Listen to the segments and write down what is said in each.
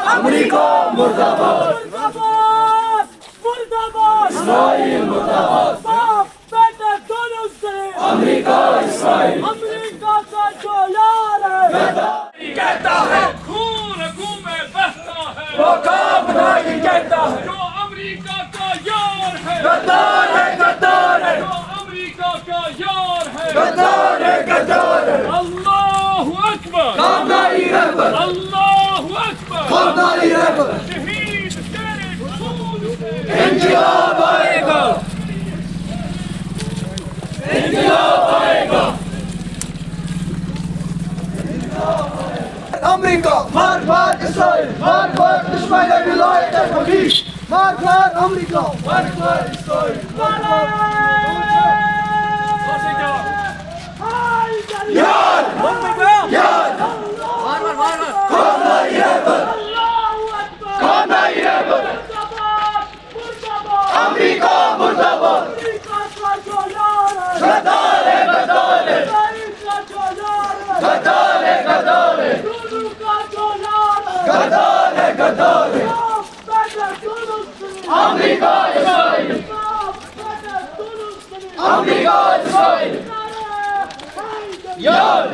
America मुर्दाबाद, Israel मुर्दाबाद, America Israel, America का जो यार है कहता है खून में बहता है, वो काम नहीं कहता है, जो अमेरिका का यार है, गद्दार है, गद्दार है, जो अमेरिका का यार है, गद्दार है, गद्दार है। अल्लाहु अकबर, कामदारी रहबर, अल्लाहु अकबर, कामदारी रहबर, शहीद तेरे खून से इंक़िलाब आएगा, इंक़िलाब आएगा। अमेरिका मार मार इस्राइल, मार मार दुश्मन विलायत हकीम, मार मार अमेरिका, मार मार इस्राइल। यार यार कामदारी रहबर, कामदारी रहबर, अमेरिका मुर्दाबाद, गद्दार है, गद्दार है, गद्दार है, गद्दार है, गद्दार है, गद्दार है। America Israel, America Israel. यार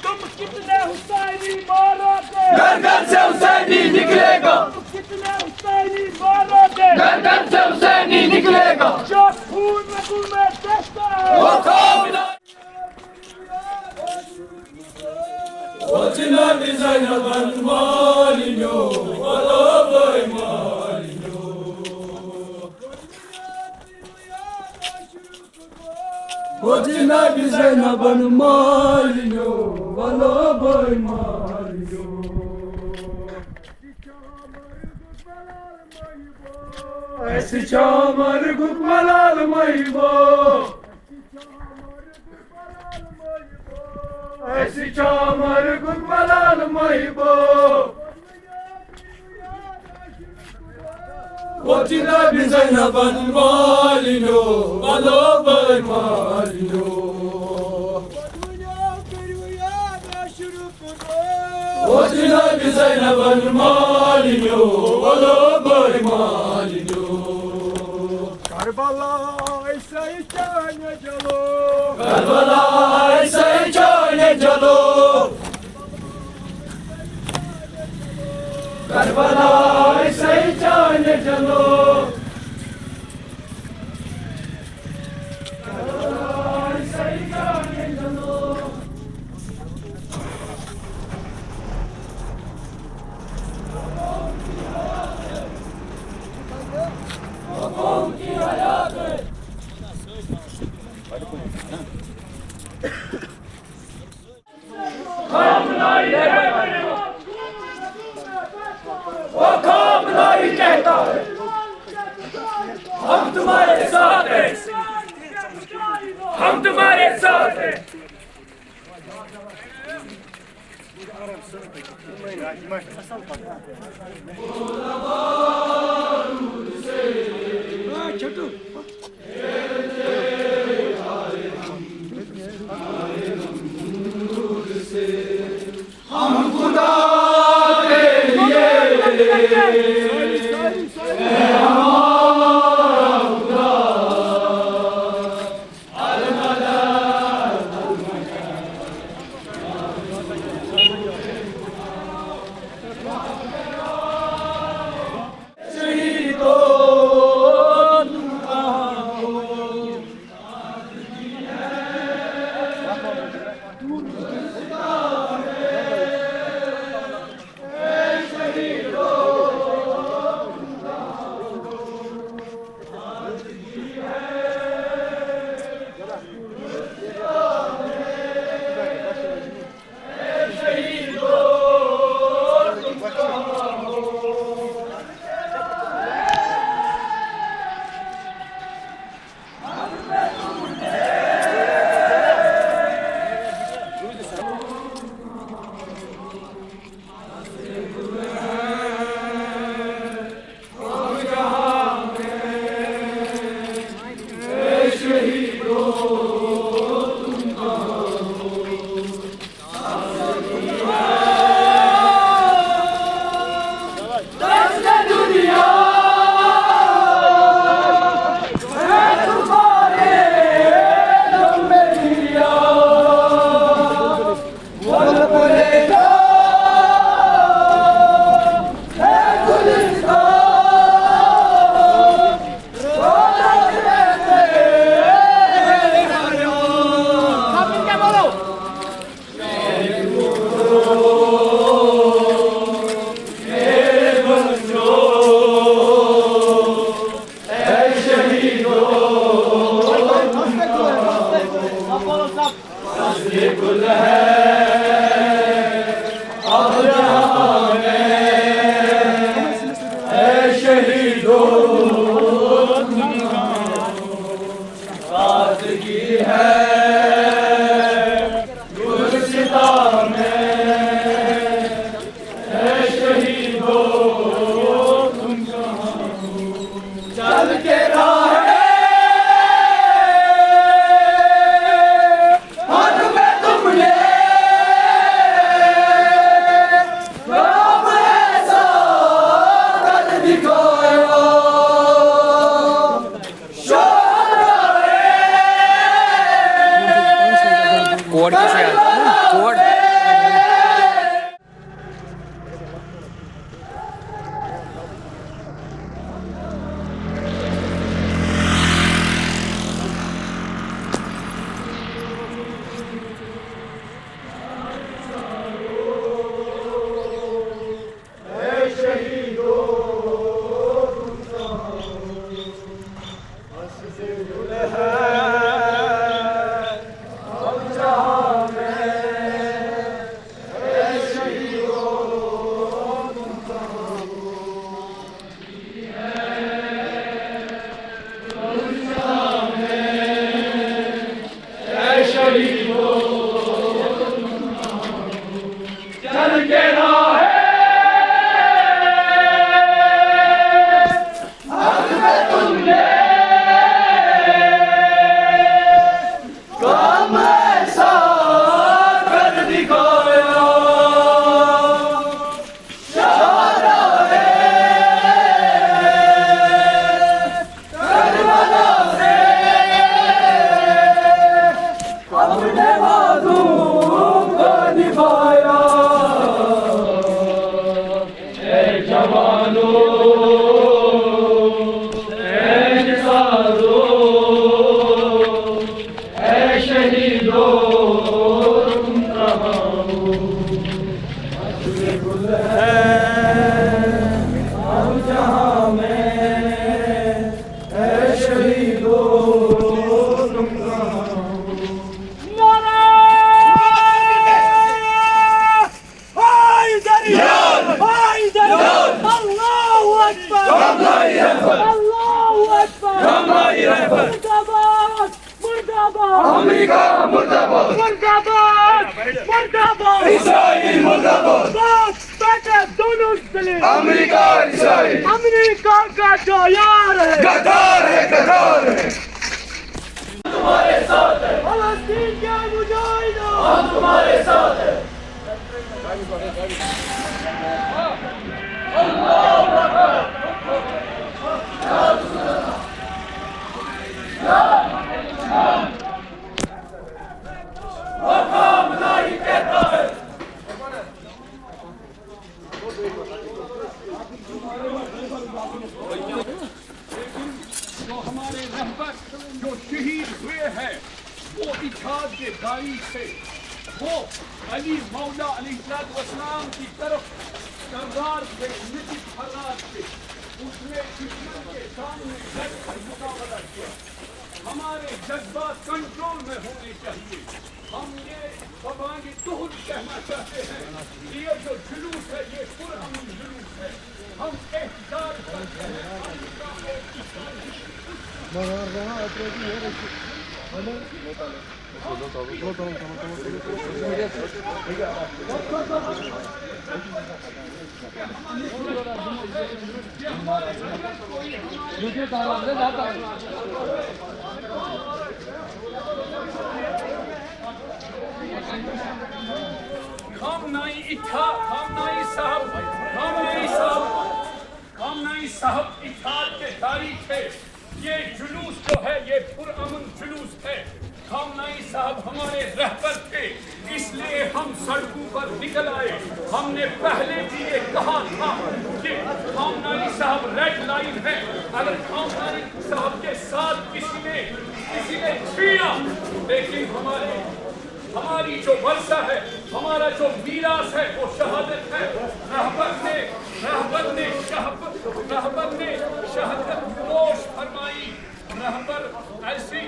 तुम कितने हुसैनी मारोगे, घर घर से हुसैनी निकलेगा, तुम कितने हुसैनी मारोगे, घर घर से हुसैनी निकलेगा, जो खून में तुम्हें देखता है वो काम नहीं। O Cinabi Zeynaban Malino, Alabay Malino. O Cinabi Zeynaban Malino, Alabay Malino. Esi çamar gukmalal maybo, ऐसी चामर गुदमलाल महिबो, वो चिना बिजैना बन मालिनो, वालो बन मालिनो, वो चिना बिजैना बन मालिनो, वालो बन मालिनो। Karbala ऐसे ही जाने चलो, करबला ऐसे जाने चलो, करबला ऐसे जाने चलो, करबला ऐसे जाने चलो। कौम की हयात है, वो काम नहीं कहता है, हम तुम्हारे साथ हैं, हम तुम्हारे साथ हैं। हम खुदा के लिए कोड कैसे यार कोड अमेरिका मुर्दाबाद मुर्दाबाद मुर्दाबाद इस्राइल मुर्दाबाद बेटे दोनों दलील अमेरिका इस्राइल अमेरिका का जो यार है गद्दार है गद्दार है तुम्हारे साथ है फलस्तीन के मुजाहिदों हम तुम्हारे साथ है जो हमारे रहबर जो शहीद हुए हैं वो इत्तेहाद के दाई थे वो अली मौला अलैहिस्सलाम की तरफ सरदार थे निश्चित हालात थे उसने दुश्मन के सामने डटकर मुकाबला किया हमारे जज्बात कंट्रोल में होने चाहिए हम ये बबांगी तुहर कहना चाहते हैं ये जो जुलूस है ये पुरअमन जुलूस है हम एहतिजाज करते खामनाई साहब इत्तेहाद के तारीख है ये जुलूस जो है ये पुरअमन जुलूस है खामनाई साहब हमारे रहबर थे इसलिए हम सड़कों पर निकल आए हमने पहले भी ये कहा था कि खामनाई साहब रेड लाइन है अगर खामनाई साहब के साथ किसी ने छीना लेकिन हमारी जो वर्षा है हमारा जो मीरास है वो शहादत है रहबर ने शहादत नोश फरमाई रहबर ऐसी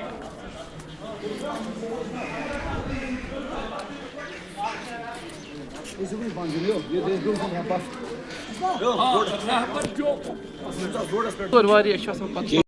रहबर जो और वारिया